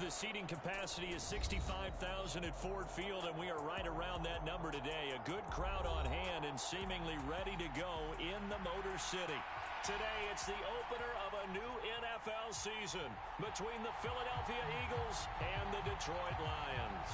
The seating capacity is 65,000 at Ford Field, and we are right around that number today. A good crowd on hand and seemingly ready to go in the Motor City. Today, it's the opener of a new NFL season between the Philadelphia Eagles and the Detroit Lions.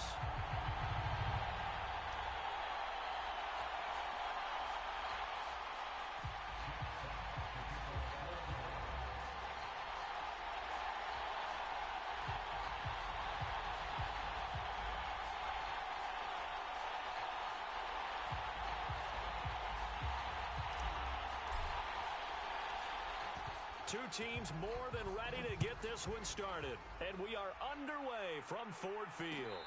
Two teams more than ready to get this one started. And we are underway from Ford Field.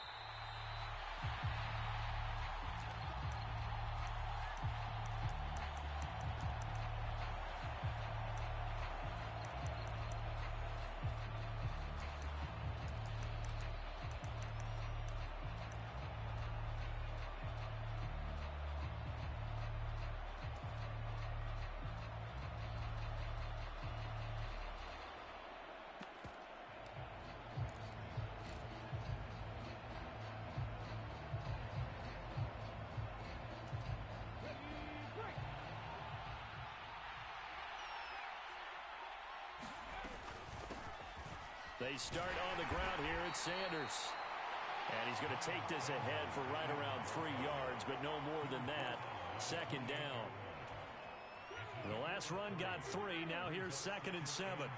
They start on the ground here at Sanders. And he's going to take this ahead for right around 3 yards, but no more than that. Second down. The last run got 3. Now here's 2nd and 7.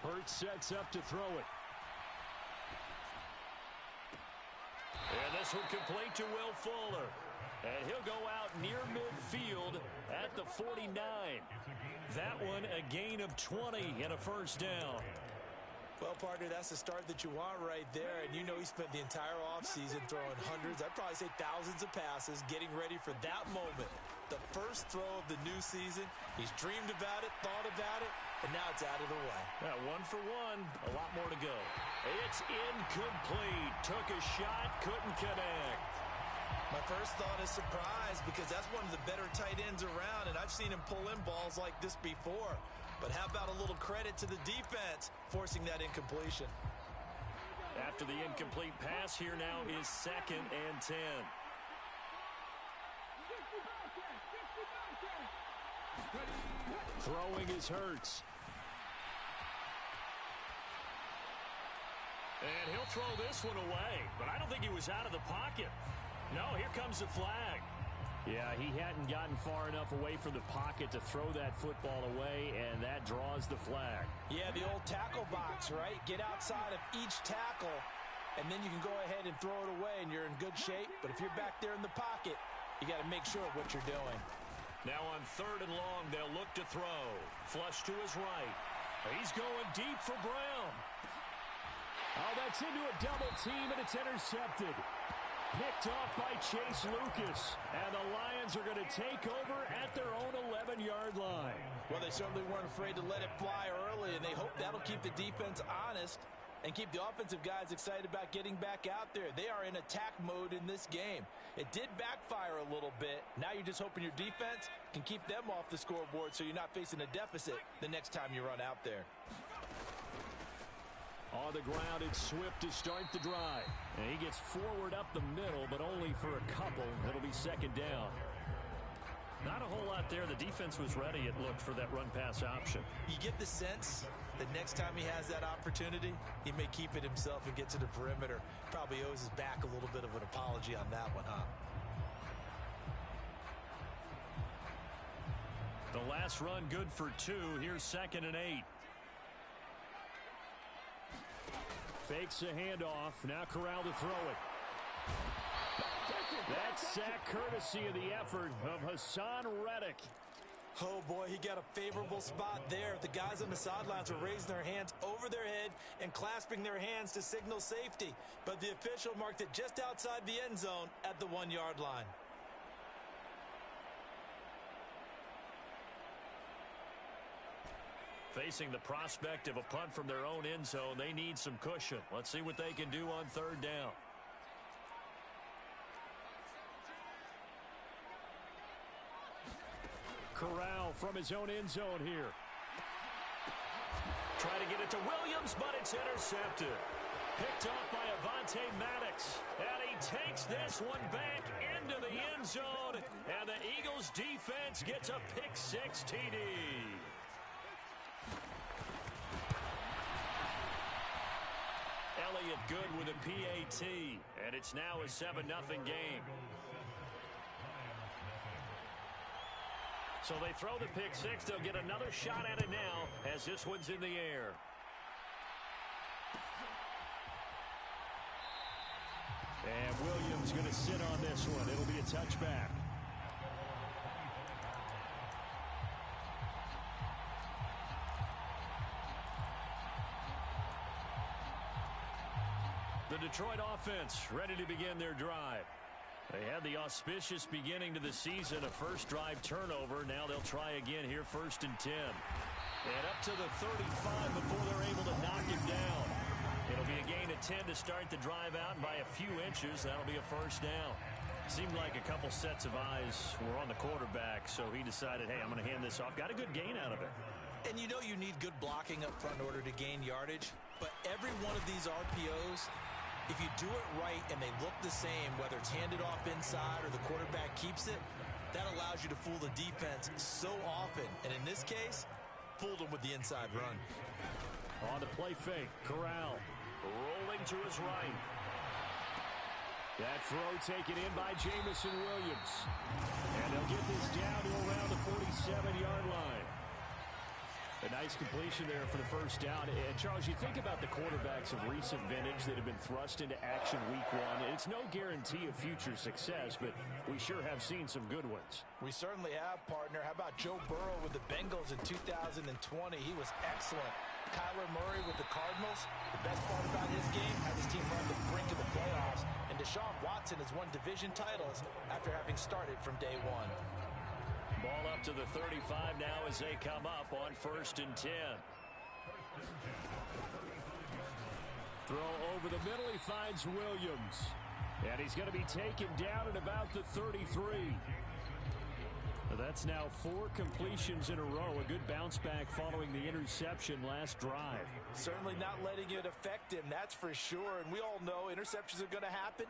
Hurts sets up to throw it. And this one complete to Will Fuller. And he'll go out near midfield at the 49. That one a gain of 20 and a first down. Well, partner, that's the start that you want right there. And you know he spent the entire offseason throwing hundreds, I'd probably say thousands of passes, getting ready for that moment. The first throw of the new season. He's dreamed about it, thought about it, and now it's out of the way. Yeah, 1 for 1, a lot more to go. It's incomplete. Took a shot, couldn't connect. My first thought is surprise because that's one of the better tight ends around, and I've seen him pull in balls like this before. But how about a little credit to the defense forcing that incompletion? After the incomplete pass, here now is 2nd and 10. Throwing is Hurts. And he'll throw this one away, but I don't think he was out of the pocket. No, here comes the flag. Yeah, he hadn't gotten far enough away from the pocket to throw that football away, and that draws the flag. Yeah, the old tackle box, right? Get outside of each tackle, and then you can go ahead and throw it away, and you're in good shape. But if you're back there in the pocket, you got to make sure of what you're doing. Now on 3rd and long, they'll look to throw. Flush to his right. He's going deep for Brown. Oh, that's into a double team, and it's intercepted. Picked off by Chase Lucas. And the Lions are going to take over at their own 11-yard line. Well, they certainly weren't afraid to let it fly early, and they hope that'll keep the defense honest and keep the offensive guys excited about getting back out there. They are in attack mode in this game. It did backfire a little bit. Now you're just hoping your defense can keep them off the scoreboard so you're not facing a deficit the next time you run out there. On the ground, it's Swift to start the drive. And he gets forward up the middle, but only for a couple. It'll be 2nd down. Not a whole lot there. The defense was ready, it looked, for that run-pass option. You get the sense that next time he has that opportunity, he may keep it himself and get to the perimeter. Probably owes his back a little bit of an apology on that one, huh? The last run good for 2. Here's 2nd and 8. Fakes a handoff. Now Corral to throw it. That sack courtesy of the effort of Hassan Reddick. Oh, boy, he got a favorable spot there. The guys on the sidelines are raising their hands over their head and clasping their hands to signal safety. But the official marked it just outside the end zone at the 1-yard line. Facing the prospect of a punt from their own end zone, they need some cushion. Let's see what they can do on 3rd down. Corral from his own end zone here. Try to get it to Williams, but it's intercepted. Picked up by Avonte Maddox. And he takes this one back into the end zone. And the Eagles defense gets a pick-6 TD. Elliott good with a PAT. And it's now a 7-0 game. So they throw the pick-6. They'll get another shot at it now as this one's in the air. And Williams going to sit on this one. It'll be a touchback. The Detroit offense ready to begin their drive. They had the auspicious beginning to the season, a first drive turnover. Now they'll try again here, 1st and 10. And up to the 35 before they're able to knock him down. It'll be a gain of 10 to start the drive out, and by a few inches, that'll be a first down. Seemed like a couple sets of eyes were on the quarterback, so he decided, hey, I'm going to hand this off. Got a good gain out of it. And you know you need good blocking up front in order to gain yardage, but every one of these RPOs, if you do it right and they look the same, whether it's handed off inside or the quarterback keeps it, that allows you to fool the defense so often. And in this case, fooled them with the inside run. On the play fake, Corral rolling to his right. That throw taken in by Jamison Williams. And they'll get this down to around the 47-yard line. A nice completion there for the first down. And, Charles, you think about the quarterbacks of recent vintage that have been thrust into action week one. It's no guarantee of future success, but we sure have seen some good ones. We certainly have, partner. How about Joe Burrow with the Bengals in 2020? He was excellent. Kyler Murray with the Cardinals. The best part about his game, had his team run the brink of the playoffs. And Deshaun Watson has won division titles after having started from day one. Ball up to the 35 now as they come up on 1st and 10. Throw over the middle. He finds Williams. And he's going to be taken down at about the 33. That's now 4 completions in a row. A good bounce back following the interception last drive. Certainly not letting it affect him, that's for sure. And we all know interceptions are going to happen.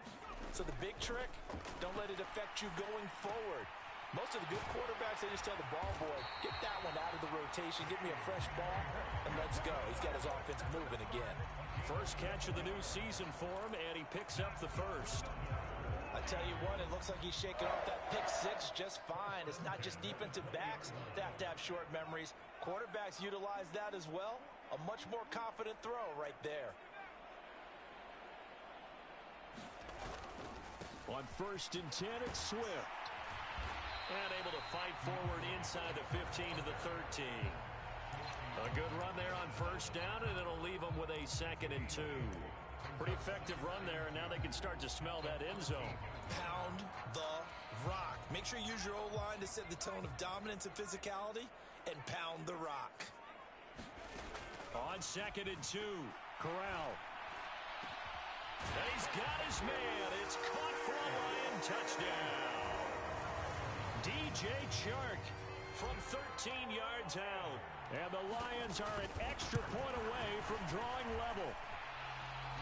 So the big trick, don't let it affect you going forward. Most of the good quarterbacks, they just tell the ball boy, get that one out of the rotation, give me a fresh ball, and let's go. He's got his offense moving again. First catch of the new season for him, and he picks up the first. I tell you what, it looks like he's shaking off that pick-6 just fine. It's not just defensive backs that have to have short memories. Quarterbacks utilize that as well. A much more confident throw right there. On 1st and 10, it's Swift. And able to fight forward inside the 15 to the 13. A good run there on first down, and it'll leave them with a 2nd and 2. Pretty effective run there, and now they can start to smell that end zone. Pound the rock. Make sure you use your O-line to set the tone of dominance and physicality, and pound the rock. On 2nd and 2, Corral. And he's got his man. It's caught for a Lion touchdown. DJ Chark from 13 yards out. And the Lions are an extra point away from drawing level.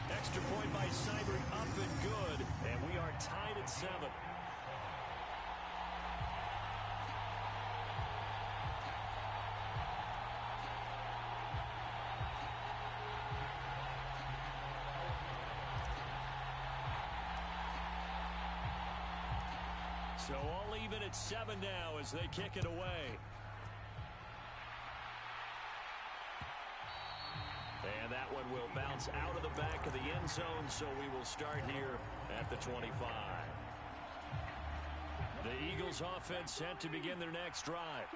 Extra point by Seibert up and good. And we are tied at 7. So all even at 7 now as they kick it away. And that one will bounce out of the back of the end zone, so we will start here at the 25. The Eagles offense set to begin their next drive.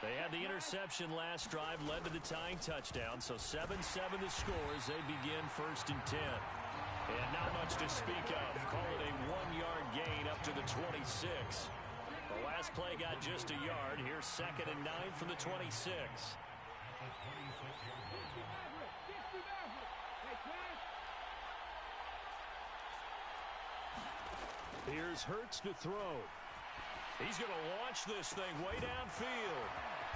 They had the interception last drive, led to the tying touchdown, so 7-7 the score as they begin 1st and 10. And not much to speak of. Call it a 1-yard gain up to the 26. The last play got just a yard. Here's 2nd and 9 from the 26. Here's Hurts to throw. He's going to launch this thing way downfield.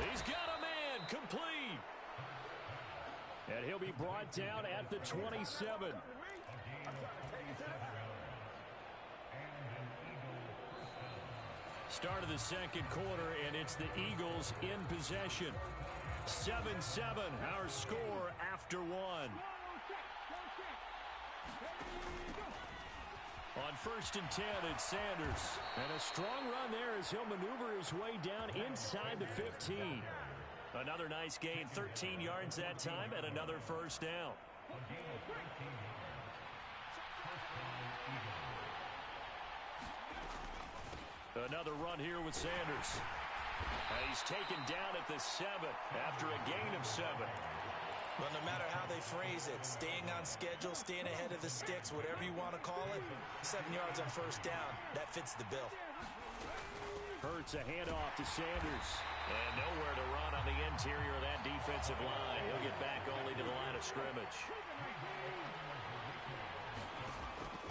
He's got a man complete. And he'll be brought down at the 27. Start of the second quarter, and it's the Eagles in possession. 7-7, our score after one. On 1st and 10, it's Sanders. And a strong run there as he'll maneuver his way down inside the 15. Another nice gain, 13 yards that time, and another first down. Another run here with Sanders. He's taken down at the 7 after a gain of 7. Well, no matter how they phrase it, staying on schedule, staying ahead of the sticks, whatever you want to call it, 7 yards on first down, that fits the bill. Hurts a handoff to Sanders. And nowhere to run on the interior of that defensive line. He'll get back only to the line of scrimmage.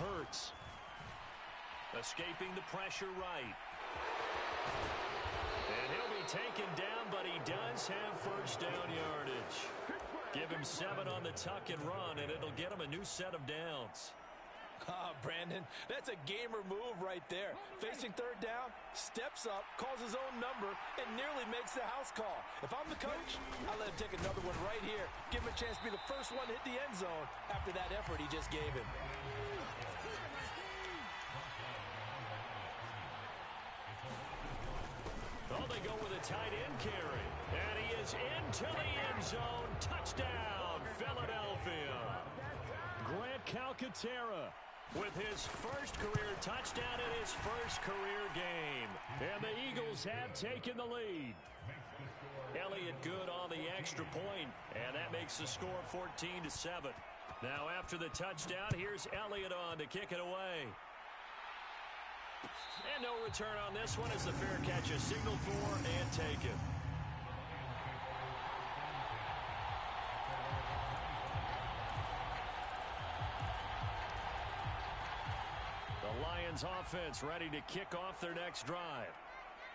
Hurts. Escaping the pressure right. And he'll be taken down, but he does have first down yardage. Give him 7 on the tuck and run, and it'll get him a new set of downs. Brandon, that's a gamer move right there. Facing third down, steps up, calls his own number, and nearly makes the house call. If I'm the coach, I'll let him take another one right here. Give him a chance to be the first one to hit the end zone after that effort he just gave him. Oh, they go with a tight end carry. And he is into the end zone. Touchdown, Philadelphia. Grant Calcaterra with his first career touchdown in his first career game. And the Eagles have taken the lead. Elliott good on the extra point, and that makes the score 14-7. Now after the touchdown, here's Elliott on to kick it away. And no return on this one as the fair catch is signaled for and taken. The Lions offense ready to kick off their next drive.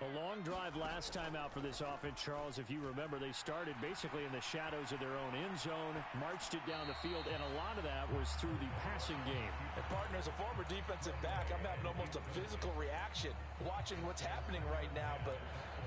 A long drive last time out for this offense, Charles. If you remember, they started basically in the shadows of their own end zone, marched it down the field, and a lot of that was through the passing game. And partner, as a former defensive back, I'm having almost a physical reaction watching what's happening right now. But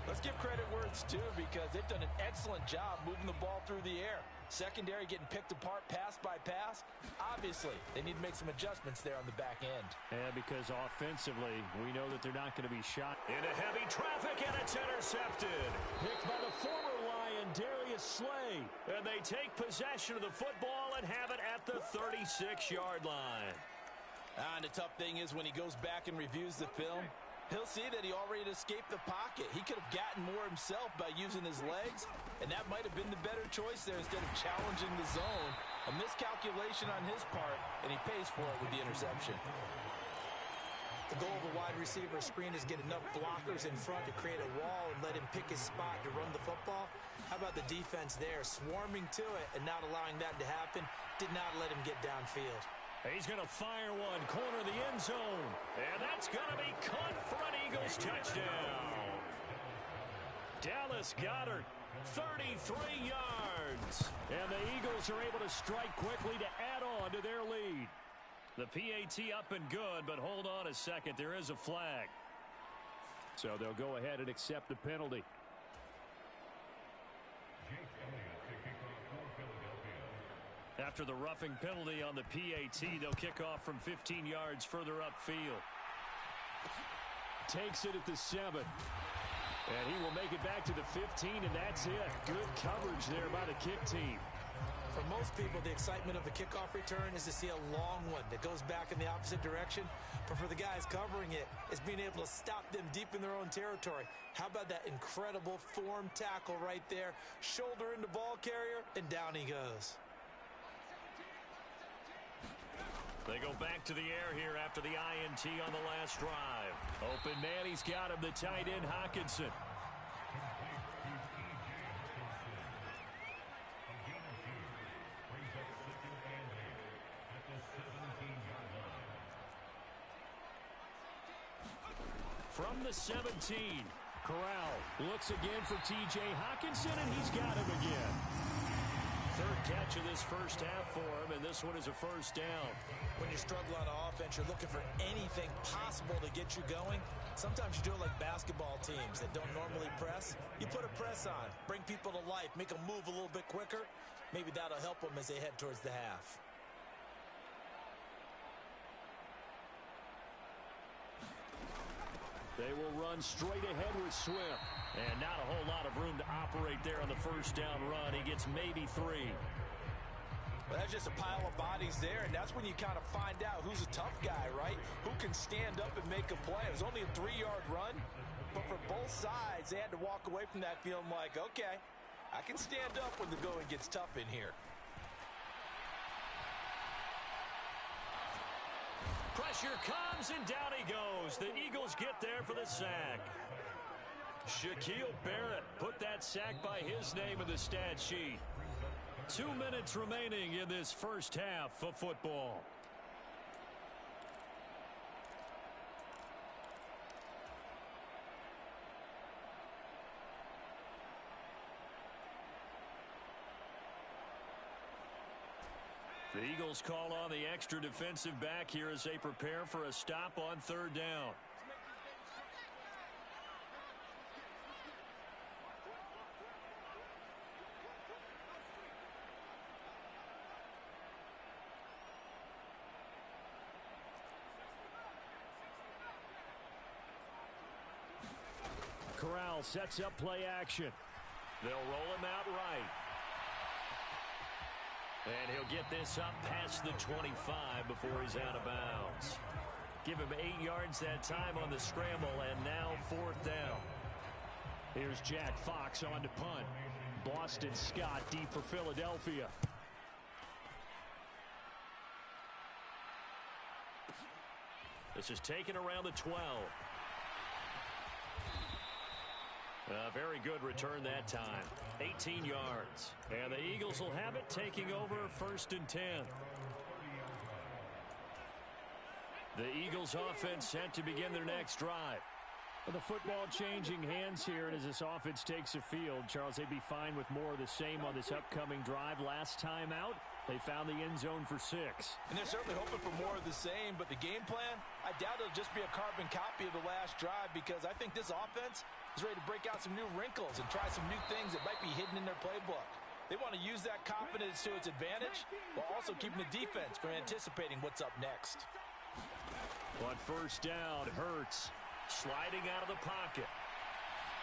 let's give credit where it's due, because they've done an excellent job moving the ball through the air. Secondary getting picked apart pass by pass. Obviously, they need to make some adjustments there on the back end. And because offensively, we know that they're not going to be shot. Into heavy traffic, and it's intercepted. Picked by the former Lion, Darius Slay. And they take possession of the football and have it at the 36-yard line. And the tough thing is when he goes back and reviews the film, he'll see that he already escaped the pocket. He could have gotten more himself by using his legs, and that might have been the better choice there instead of challenging the zone. A miscalculation on his part, and he pays for it with the interception. The goal of a wide receiver screen is get enough blockers in front to create a wall and let him pick his spot to run the football. How about the defense there, swarming to it and not allowing that to happen? Did not let him get downfield. He's going to fire one, corner of the end zone. And that's going to be caught for an Eagles touchdown. Dallas Goedert, 33 yards. And the Eagles are able to strike quickly to add on to their lead. The PAT up and good, but hold on a second. There is a flag. So they'll go ahead and accept the penalty. After the roughing penalty on the PAT, they'll kick off from 15 yards further upfield. Takes it at the 7. And he will make it back to the 15, and that's it. Good coverage there by the kick team. For most people, the excitement of the kickoff return is to see a long one that goes back in the opposite direction. But for the guys covering it, it's being able to stop them deep in their own territory. How about that incredible form tackle right there? Shoulder into ball carrier, and down he goes. They go back to the air here after the INT on the last drive. Open man, he's got him, the tight end, Hockenson. From the 17, Corral looks again for T.J. Hockenson, and he's got him again. third catch of this first half for him, and this one is a first down. When you struggle on offense, you're looking for anything possible to get you going. Sometimes you do it like basketball teams that don't normally press. You put a press on, bring people to life, make them move a little bit quicker. Maybe that'll help them as they head towards the half. They will run straight ahead with Swift. And not a whole lot of room to operate there on the first down run. He gets maybe 3. Well, that's just a pile of bodies there, and that's when you kind of find out who's a tough guy, right? Who can stand up and make a play. It was only a 3-yard run, but for both sides, they had to walk away from that feeling like, okay, I can stand up when the going gets tough in here. Pressure comes, and down he goes. The Eagles get there for the sack. Shaquille Barrett put that sack by his name in the stat sheet. 2 minutes remaining in this first half of football. The Eagles call on the extra defensive back here as they prepare for a stop on third down. Corral sets up play action. They'll roll him out right. And he'll get this up past the 25 before he's out of bounds. Give him 8 yards that time on the scramble, and now fourth down. Here's Jack Fox on to punt. Boston Scott deep for Philadelphia. This is taken around the 12. A very good return that time. 18 yards. And the Eagles will have it, taking over first and 10. The Eagles offense set to begin their next drive. With the football changing hands here, and as this offense takes the field, Charles, they'd be fine with more of the same on this upcoming drive. Last time out, they found the end zone for 6. And they're certainly hoping for more of the same, but the game plan, I doubt it'll just be a carbon copy of the last drive, because I think this offense is ready to break out some new wrinkles and try some new things that might be hidden in their playbook. They want to use that confidence to its advantage while also keeping the defense from anticipating what's up next. On first down, Hurts sliding out of the pocket.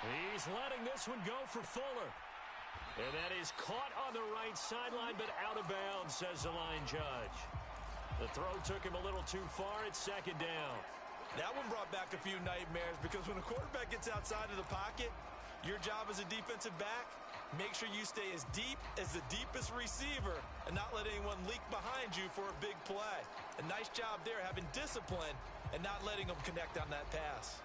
He's letting this one go for Fuller. And that is caught on the right sideline, but out of bounds, says the line judge. The throw took him a little too far. It's second down. That one brought back a few nightmares, because when a quarterback gets outside of the pocket, your job as a defensive back, make sure you stay as deep as the deepest receiver and not let anyone leak behind you for a big play. A nice job there, having discipline and not letting them connect on that pass.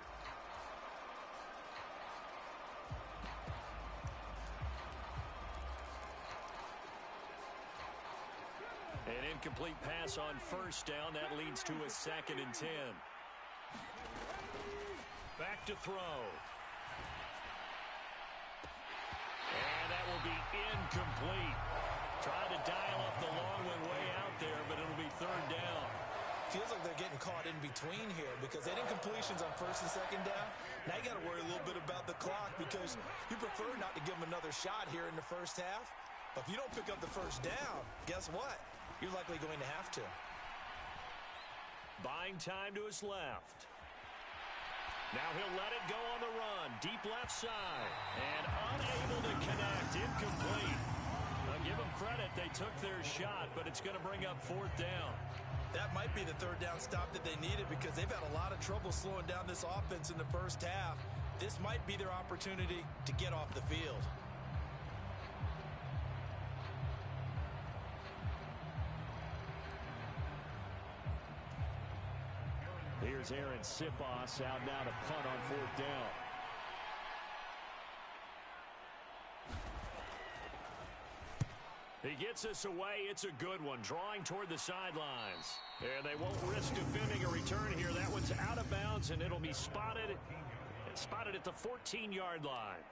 An incomplete pass on first down. That leads to a second and 10. Back to throw. And that will be incomplete. Trying to dial up the long one way out there, but it'll be third down. Feels like they're getting caught in between here, because they had incompletions on first and second down. Now you got to worry a little bit about the clock, because you prefer not to give them another shot here in the first half. But if you don't pick up the first down, guess what? You're likely going to have to. Buying time to his left. Now he'll let it go on the run. Deep left side. And unable to connect. Incomplete. I'll give them credit. They took their shot, but it's going to bring up fourth down. That might be the third down stop that they needed, because they've had a lot of trouble slowing down this offense in the first half. This might be their opportunity to get off the field. Here's Aaron Sipos out now to punt on fourth down. He gets us away. It's a good one, drawing toward the sidelines. And they won't risk defending a return here. That one's out of bounds, and it'll be spotted at the 14-yard line.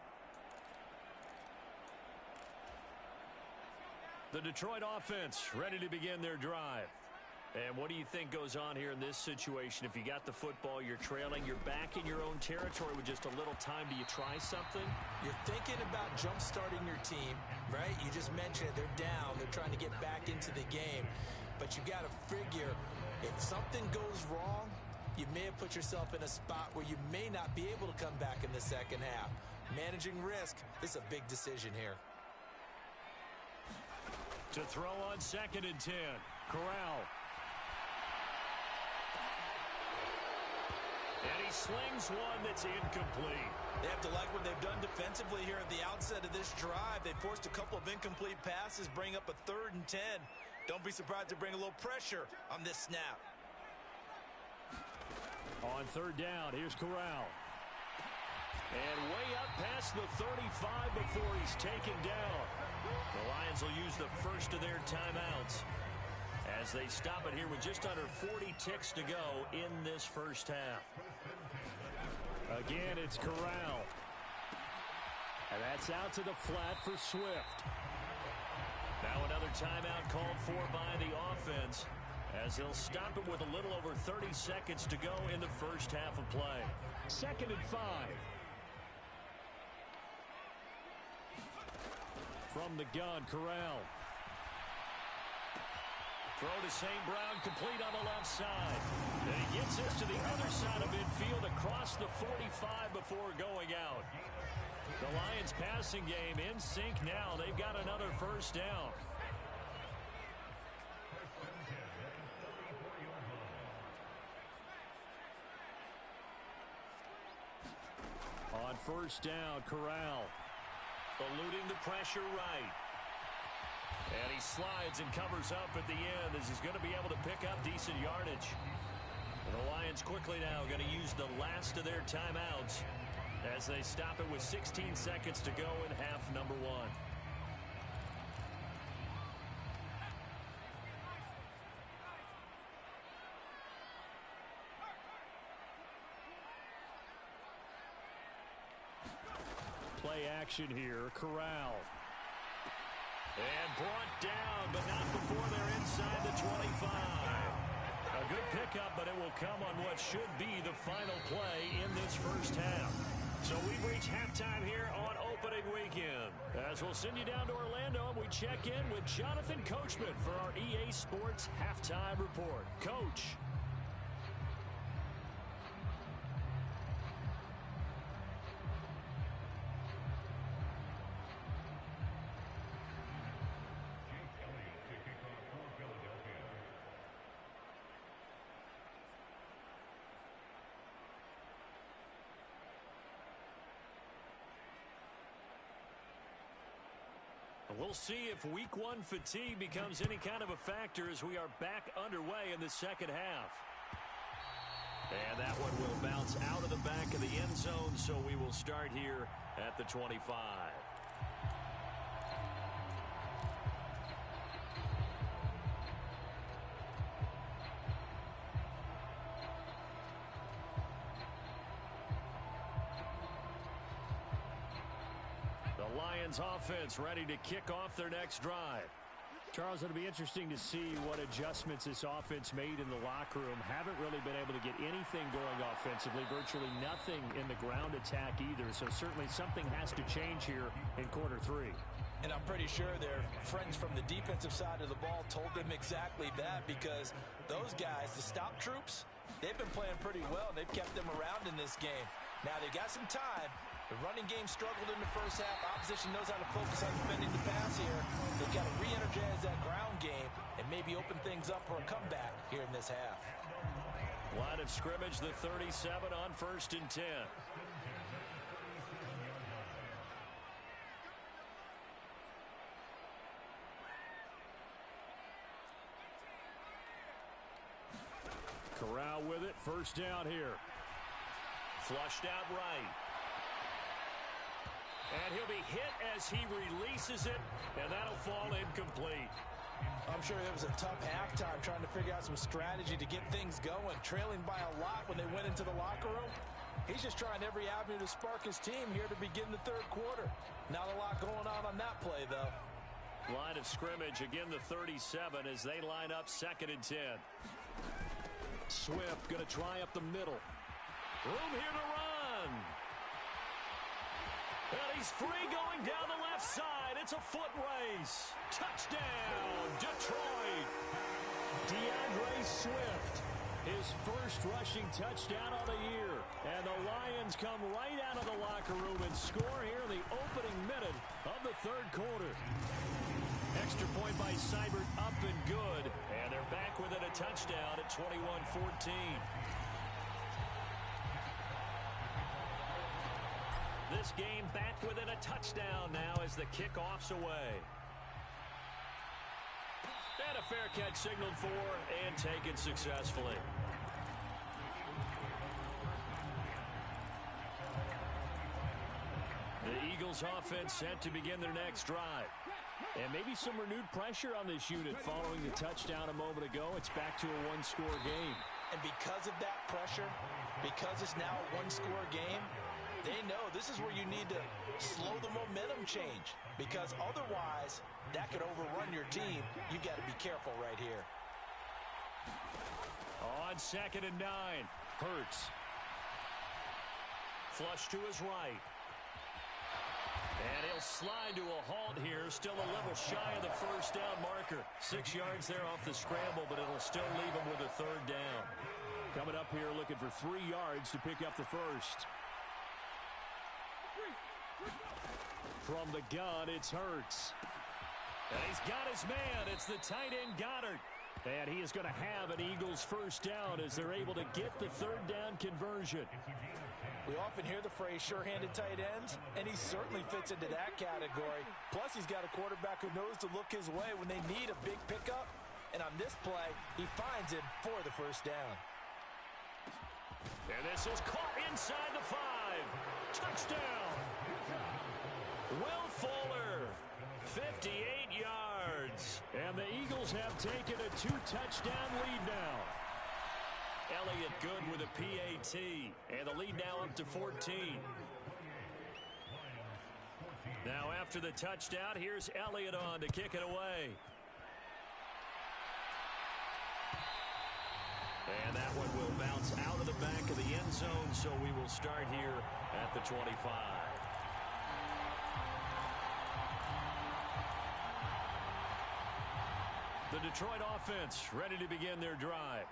The Detroit offense ready to begin their drive. And what do you think goes on here in this situation? If you got the football, you're trailing, you're back in your own territory with just a little time. Do you try something? You're thinking about jump-starting your team, right? You just mentioned it. They're down. They're trying to get back into the game. But you got to figure, if something goes wrong, you may have put yourself in a spot where you may not be able to come back in the second half. Managing risk is a big decision here. To throw on 2nd and 10. Corral. And he slings one that's incomplete. They have to like what they've done defensively here at the outset of this drive. They forced a couple of incomplete passes, bring up a 3rd and 10. Don't be surprised to bring a little pressure on this snap. On 3rd down, here's Corral. And way up past the 35 before he's taken down. The Lions will use the first of their timeouts as they stop it here with just under 40 ticks to go in this first half. Again, it's Corral. And that's out to the flat for Swift. Now another timeout called for by the offense as they'll stop it with a little over 30 seconds to go in the first half of play. 2nd and 5. From the gun, Corral. Throw to St. Brown, complete on the left side. And he gets this to the other side of midfield across the 45 before going out. The Lions passing game in sync now. They've got another first down. On 1st down, Corral. Eluding the pressure right. And he slides and covers up at the end as he's going to be able to pick up decent yardage. And the Lions quickly now going to use the last of their timeouts as they stop it with 16 seconds to go in half number 1. Play action here. Corral. And brought down, but not before they're inside the 25. A good pickup, but it will come on what should be the final play in this first half. So we've reached halftime here on opening weekend. As we'll send you down to Orlando, we check in with Jonathan Coachman for our EA Sports Halftime Report. Coach. We'll see if week 1 fatigue becomes any kind of a factor as we are back underway in the second half. And that one will bounce out of the back of the end zone, so we will start here at the 25. Lions offense ready to kick off their next drive. Charles, it'll be interesting to see what adjustments this offense made in the locker room. Haven't really been able to get anything going offensively, virtually nothing in the ground attack either. So certainly something has to change here in quarter 3. And I'm pretty sure their friends from the defensive side of the ball told them exactly that, because those guys, the stop troops, they've been playing pretty well. They've kept them around in this game. Now they got some time. The running game struggled in the first half. Opposition knows how to focus on defending the pass here. They've got to re-energize that ground game and maybe open things up for a comeback here in this half. Line of scrimmage, the 37 on 1st and 10. Corral with it. 1st down here. Flushed out right. And he'll be hit as he releases it, and that'll fall incomplete. I'm sure it was a tough halftime trying to figure out some strategy to get things going. Trailing by a lot when they went into the locker room. He's just trying every avenue to spark his team here to begin the 3rd quarter. Not a lot going on that play, though. Line of scrimmage, again the 37 as they line up 2nd and 10. Swift going to try up the middle. Room here to run. And he's free going down the left side. It's a foot race. Touchdown, Detroit. DeAndre Swift, his first rushing touchdown of the year. And the Lions come right out of the locker room and score here in the opening minute of the 3rd quarter. Extra point by Seibert, up and good. And they're back within a touchdown at 21-14. This game back within a touchdown now as the kickoff's away. And a fair catch signaled for and taken successfully. The Eagles offense set to begin their next drive. And maybe some renewed pressure on this unit following the touchdown a moment ago. It's back to a one-score game. And because of that pressure, because it's now a one-score game, they know this is where you need to slow the momentum change. Because otherwise, that could overrun your team. You got to be careful right here. On 2nd and 9, Hurts. Flush to his right. And he'll slide to a halt here. Still a little shy of the first down marker. 6 yards there off the scramble, but it'll still leave him with a 3rd down. Coming up here looking for 3 yards to pick up the first. From the gun, it's Hurts. And he's got his man. It's the tight end Goddard. And he is going to have an Eagles first down as they're able to get the 3rd down conversion. We often hear the phrase sure-handed tight ends, and he certainly fits into that category. Plus, he's got a quarterback who knows to look his way when they need a big pickup. And on this play, he finds him for the first down. And this is caught inside the 5. Touchdown. Will Fuller, 58 yards. And the Eagles have taken a 2-touchdown lead now. Elliott good with a PAT. And the lead now up to 14. Now after the touchdown, here's Elliott on to kick it away. And that one will bounce out of the back of the end zone, so we will start here at the 25. The Detroit offense ready to begin their drive.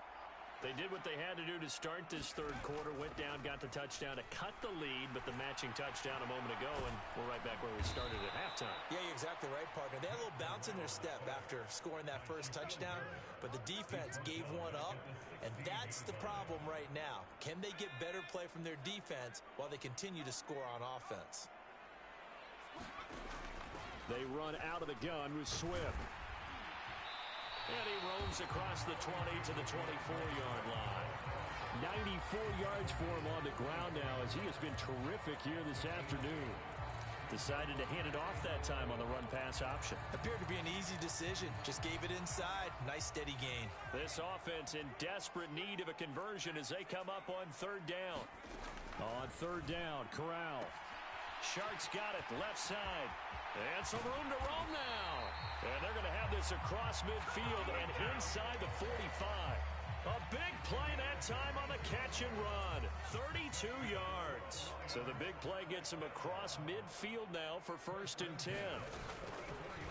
They did what they had to do to start this 3rd quarter, went down, got the touchdown to cut the lead, but the matching touchdown a moment ago, and we're right back where we started at halftime. Yeah, you're exactly right, partner. They had a little bounce in their step after scoring that first touchdown, but the defense gave one up, and that's the problem right now. Can they get better play from their defense while they continue to score on offense? They run out of the gun with Swift. And he roams across the 20 to the 24-yard line. 94 yards for him on the ground now as he has been terrific here this afternoon. Decided to hand it off that time on the run-pass option. Appeared to be an easy decision. Just gave it inside. Nice steady gain. This offense in desperate need of a conversion as they come up on 3rd down. On 3rd down, Corral. Sharks got it, left side. And some room to roam now. And they're going to have this across midfield and inside the 45. A big play that time on the catch and run. 32 yards. So the big play gets him across midfield now for 1st and 10.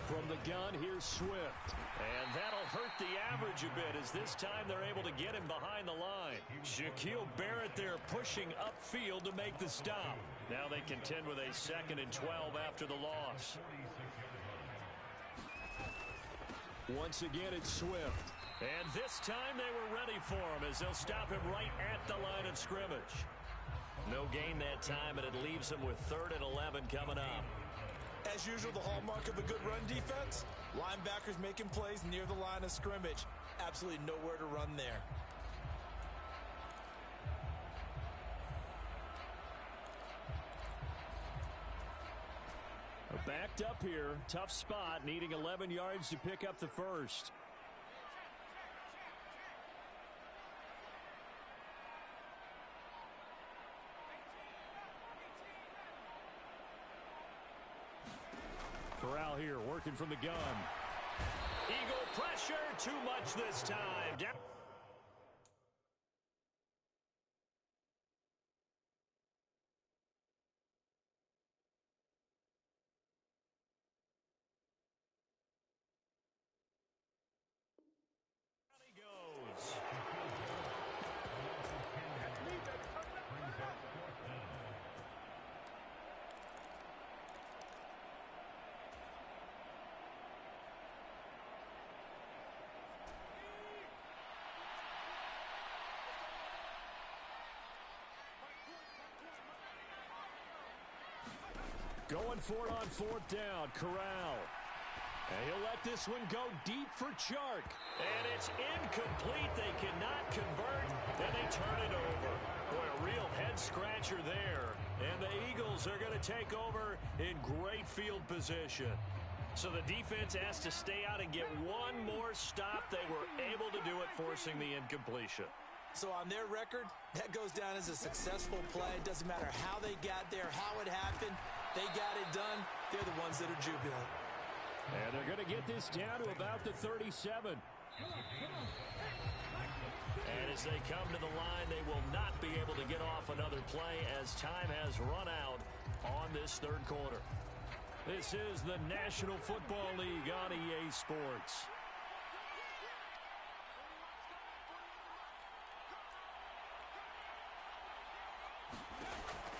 From the gun, here's Swift. And that'll hurt the average a bit as this time they're able to get him behind the line. Shaquille Barrett there pushing upfield to make the stop. Now they contend with a 2nd and 12 after the loss. Once again, it's Swift. And this time they were ready for him as they'll stop him right at the line of scrimmage. No gain that time, and it leaves him with 3rd and 11 coming up. As usual, the hallmark of a good run defense, linebackers making plays near the line of scrimmage. Absolutely nowhere to run there. Backed up here, tough spot, needing 11 yards to pick up the first. Corral here working from the gun. Eagle pressure, too much this time. Down. He goes. Going for it on fourth down, Corral. And he'll let this one go deep for Chark. And it's incomplete. They cannot convert, and they turn it over. Boy, a real head-scratcher there. And the Eagles are going to take over in great field position. So the defense has to stay out and get one more stop. They were able to do it, forcing the incompletion. So on their record, that goes down as a successful play. It doesn't matter how they got there, how it happened. They got it done. They're the ones that are jubilant. And they're going to get this down to about the 37. And as they come to the line, they will not be able to get off another play as time has run out on this third quarter. This is the National Football League on EA Sports.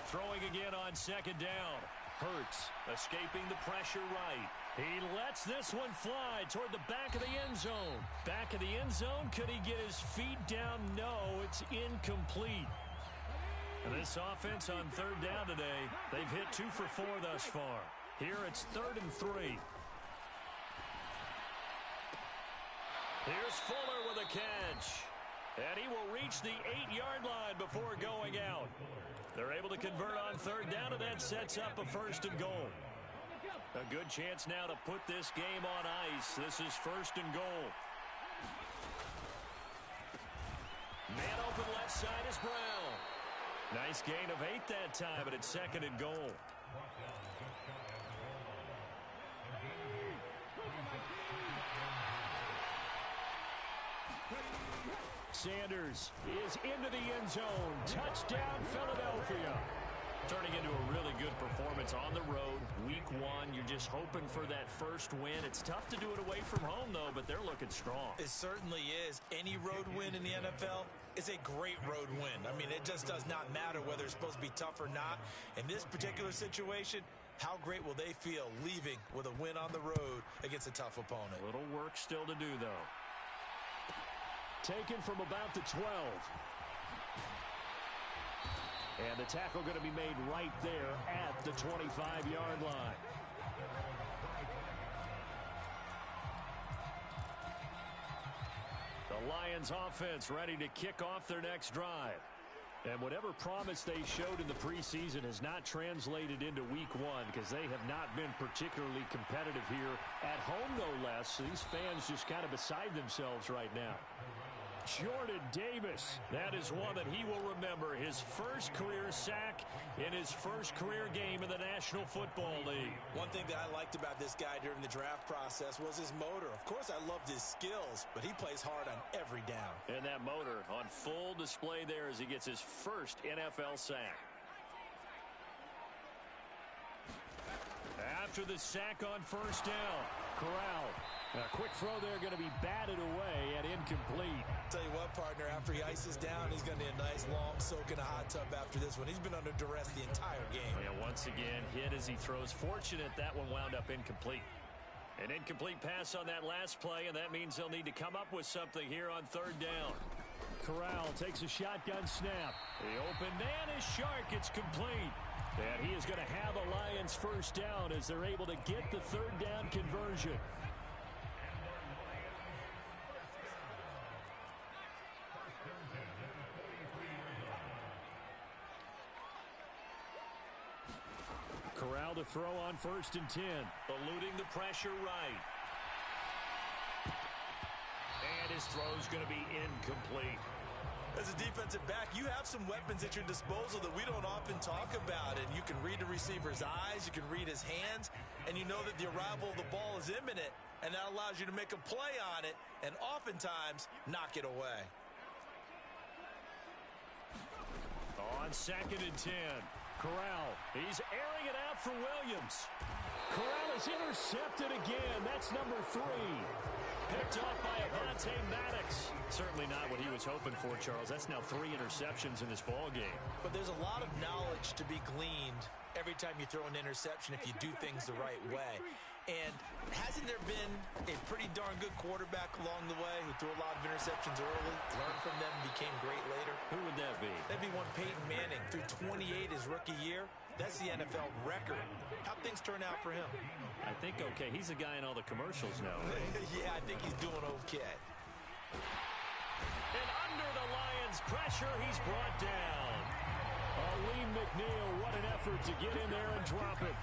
Throwing again on second down. Hurts escaping the pressure right. He lets this one fly toward the back of the end zone. Back of the end zone. Could he get his feet down? No, it's incomplete. And this offense on third down today, they've hit 2 for 4 thus far. Here it's 3rd and 3. Here's Fuller with a catch. And he will reach the 8-yard line before going out. They're able to convert on third down, and that sets up a 1st and goal. A good chance now to put this game on ice. This is 1st and goal. Man open left side is Brown. Nice gain of 8 that time, but it's 2nd and goal. Sanders is into the end zone. Touchdown, Philadelphia. Turning into a really good performance on the road. Week 1, you're just hoping for that first win. It's tough to do it away from home, though, but they're looking strong. It certainly is. Any road win in the NFL is a great road win. I mean, it just does not matter whether it's supposed to be tough or not. In this particular situation, how great will they feel leaving with a win on the road against a tough opponent? A little work still to do, though. Taken from about the 12. And the tackle going to be made right there at the 25-yard line. The Lions offense ready to kick off their next drive. And whatever promise they showed in the preseason has not translated into week 1 because they have not been particularly competitive here at home, no less. These fans just kind of beside themselves right now. Jordan Davis, that is one that he will remember. His first career sack in his first career game in the National Football League. One thing that I liked about this guy during the draft process was his motor. Of course, I loved his skills, but he plays hard on every down. And that motor on full display there as he gets his first NFL sack. After the sack on first down, Corral. A quick throw there going to be batted away and incomplete. Tell you what, partner, after he ices down, he's going to need a nice long soak in a hot tub after this one. He's been under duress the entire game. Yeah, once again, hit as he throws. Fortunate that one wound up incomplete. An incomplete pass on that last play, and that means they'll need to come up with something here on third down. Corral takes a shotgun snap. The open man is Chark. It's complete. And he is going to have a Lions first down as they're able to get the third down conversion. Corral to throw on 1st and 10. Eluding the pressure right. And his throw is going to be incomplete. As a defensive back, you have some weapons at your disposal that we don't often talk about. And you can read the receiver's eyes, you can read his hands, and you know that the arrival of the ball is imminent, and that allows you to make a play on it and oftentimes knock it away. On 2nd and 10, Corral, he's airing it out for Williams. Corral is intercepted again. That's number 3. Picked up by Avonte Maddox. Certainly not what he was hoping for, Charles. That's now 3 interceptions in this ball game. But there's a lot of knowledge to be gleaned every time you throw an interception if you do things the right way. And hasn't there been a pretty darn good quarterback along the way who threw a lot of interceptions early, learned from them, became great later? Who would that be? That'd be one Peyton Manning. Threw 28 his rookie year. That's the NFL record. How'd things turn out for him? I think okay. He's the guy in all the commercials now, right? Yeah, I think he's doing okay. And under the Lions' pressure, he's brought down. Lee McNeil, what an effort to get in there and drop it.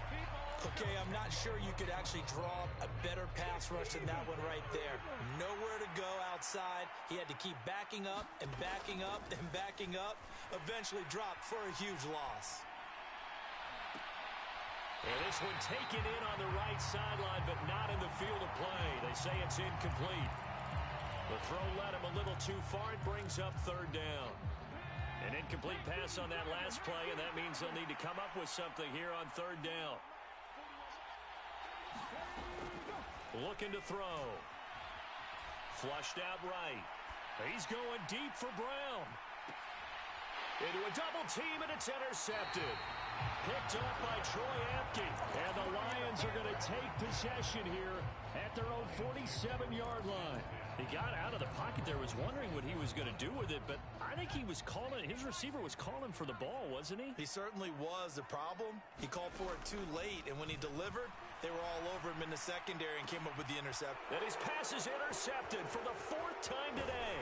Okay, I'm not sure you could actually draw a better pass rush than that one right there. Nowhere to go outside. He had to keep backing up and backing up and backing up. Eventually dropped for a huge loss. And this one taken in on the right sideline, but not in the field of play. They say it's incomplete. The throw led him a little too far. It brings up 3rd down. An incomplete pass on that last play, and that means they'll need to come up with something here on 3rd down. Looking to throw. Flushed out right. He's going deep for Brown. Into a double team, and it's intercepted. Picked up by Troy Apke. And the Lions are going to take possession here at their own 47-yard line. He got out of the pocket there, was wondering what he was going to do with it, but I think he was calling, his receiver was calling for the ball, wasn't he? He certainly was. The problem, he called for it too late, and when he delivered, they were all over him in the secondary and came up with the interception. And his pass is intercepted for the 4th time today.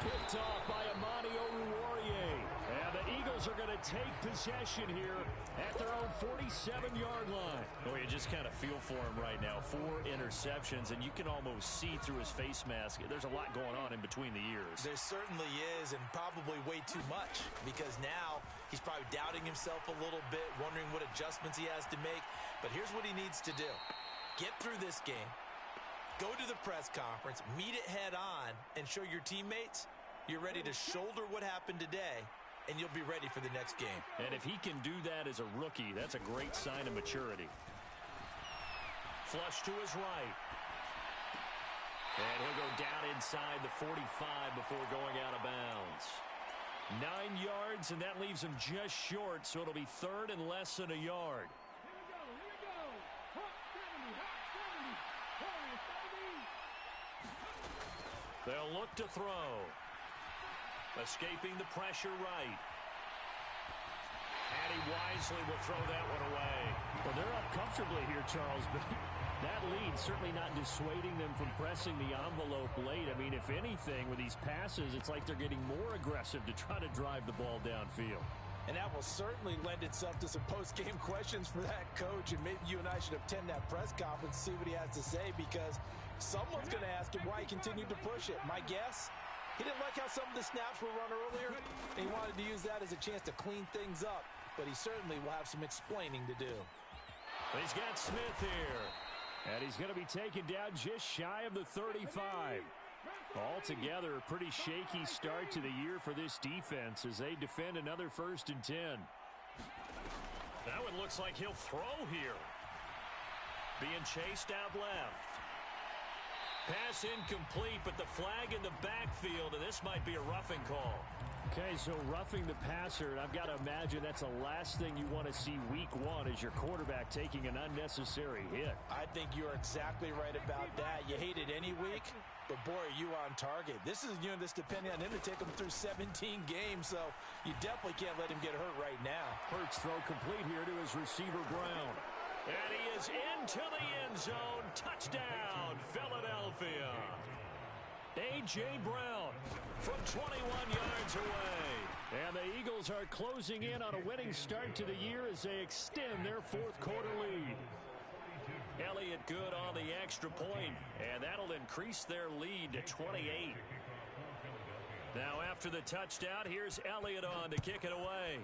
Picked off by Amani Oruwariye. And the Eagles are going to take possession here at their own 47-yard line. Oh, you just kind of feel for him right now. 4 interceptions, and you can almost see through his face mask. There's a lot going on in between the ears. There certainly is, and probably way too much, because now he's probably doubting himself a little bit, wondering what adjustments he has to make. But here's what he needs to do. Get through this game. Go to the press conference, meet it head on, and show your teammates you're ready to shoulder what happened today, and you'll be ready for the next game. And if he can do that as a rookie, that's a great sign of maturity. Flush to his right. And he'll go down inside the 45 before going out of bounds. 9 yards, and that leaves him just short, so it'll be 3rd and less than a yard. They'll look to throw. Escaping the pressure right. And he wisely will throw that one away. Well, they're up comfortably here, Charles, but that lead certainly not dissuading them from pressing the envelope late. I mean, if anything, with these passes, it's like they're getting more aggressive to try to drive the ball downfield. And that will certainly lend itself to some post-game questions for that coach, and maybe you and I should attend that press conference, see what he has to say, because someone's going to ask him why he continued to push it. My guess, he didn't like how some of the snaps were run earlier, and he wanted to use that as a chance to clean things up, but he certainly will have some explaining to do. He's got Smith here, and he's going to be taken down just shy of the 35. Altogether, a pretty shaky start to the year for this defense as they defend another 1st and 10. That one looks like he'll throw here. Being chased out left. Pass incomplete, but the flag in the backfield, and this might be a roughing call. Okay, so roughing the passer, and I've got to imagine that's the last thing you want to see week 1 is your quarterback taking an unnecessary hit. I think you're exactly right about that. You hate it any week, but boy, are you on target. This is a unit that's depending on him to take him through 17 games, so you definitely can't let him get hurt right now. Hurts throw complete here to his receiver, Brown. And he is into the end zone. Touchdown, Philadelphia. A.J. Brown from 21 yards away. And the Eagles are closing in on a winning start to the year as they extend their 4th quarter lead. Elliott good on the extra point, and that'll increase their lead to 28. Now after the touchdown, here's Elliott on to kick it away.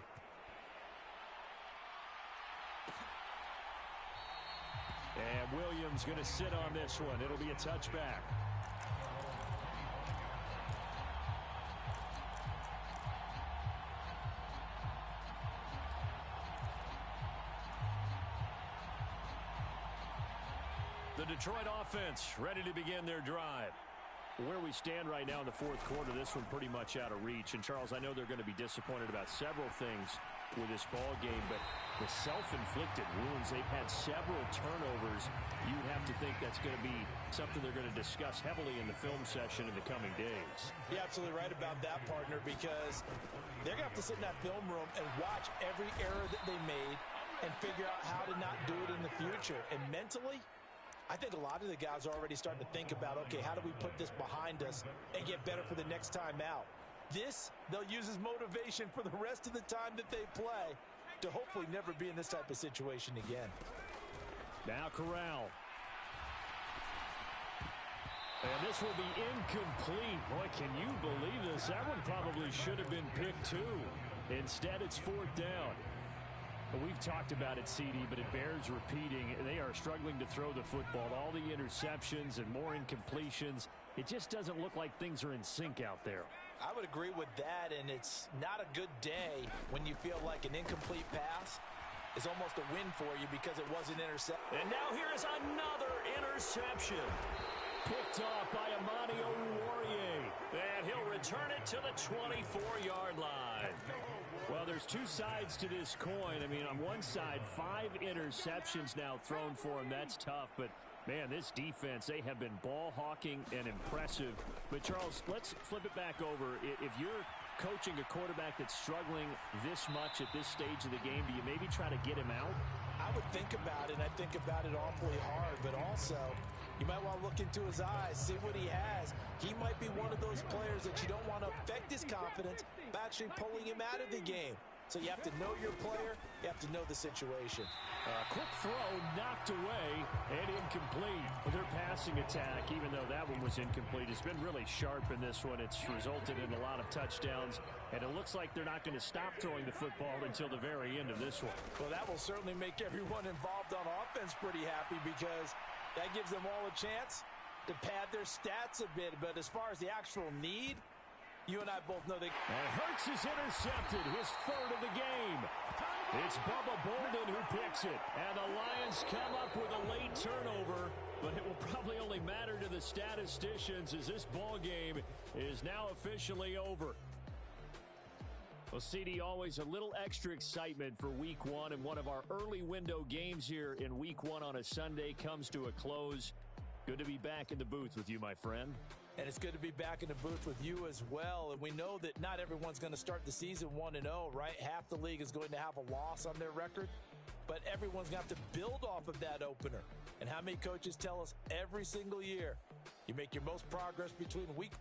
And Williams going to sit on this one. It'll be a touchback. The Detroit offense ready to begin their drive. Where we stand right now in the fourth quarter, this one pretty much out of reach. And, Charles, I know they're going to be disappointed about several things with this ball game, but the self-inflicted wounds, they've had several turnovers. You'd have to think that's going to be something they're going to discuss heavily in the film session in the coming days. You're absolutely right about that, partner, because they're going to have to sit in that film room and watch every error that they made and figure out how to not do it in the future. And mentally, I think a lot of the guys are already starting to think about, okay, how do we put this behind us and get better for the next time out? This, they'll use as motivation for the rest of the time that they play to hopefully never be in this type of situation again. Now Corral. And this will be incomplete. Boy, can you believe this? That one probably should have been picked too. Instead, it's fourth down. We've talked about it, CD, but it bears repeating. They are struggling to throw the football. All the interceptions and more incompletions. It just doesn't look like things are in sync out there. I would agree with that, and it's not a good day when you feel like an incomplete pass is almost a win for you because it wasn't intercepted. And now here is another interception. Picked off by Amani Oruwariye. And he'll return it to the 24-yard line. Well, there's two sides to this coin. I mean, on one side, 5 interceptions now thrown for him. That's tough. But, man, this defense, they have been ball hawking and impressive. But, Charles, let's flip it back over. If you're coaching a quarterback that's struggling this much at this stage of the game, do you maybe try to get him out? I would think about it, and I think about it awfully hard. But also, you might want to look into his eyes, see what he has. He might be one of those players that you don't want to affect his confidence by actually pulling him out of the game. So you have to know your player. You have to know the situation. Quick throw knocked away and incomplete. Their passing attack, even though that one was incomplete, has been really sharp in this one. It's resulted in a lot of touchdowns, and it looks like they're not going to stop throwing the football until the very end of this one. Well, that will certainly make everyone involved on offense pretty happy because that gives them all a chance to pad their stats a bit. But as far as the actual need, you and I both know that. And Hurts is intercepted, his third of the game. It's Bubba Bolden who picks it. And the Lions come up with a late turnover, but it will probably only matter to the statisticians as this ball game is now officially over. Well, CD, always a little extra excitement for Week 1, and one of our early window games here in Week 1 on a Sunday comes to a close. Good to be back in the booth with you, my friend. And it's good to be back in the booth with you as well. And we know that not everyone's going to start the season 1-0, right? Half the league is going to have a loss on their record. But everyone's going to have to build off of that opener. And how many coaches tell us every single year, you make your most progress between week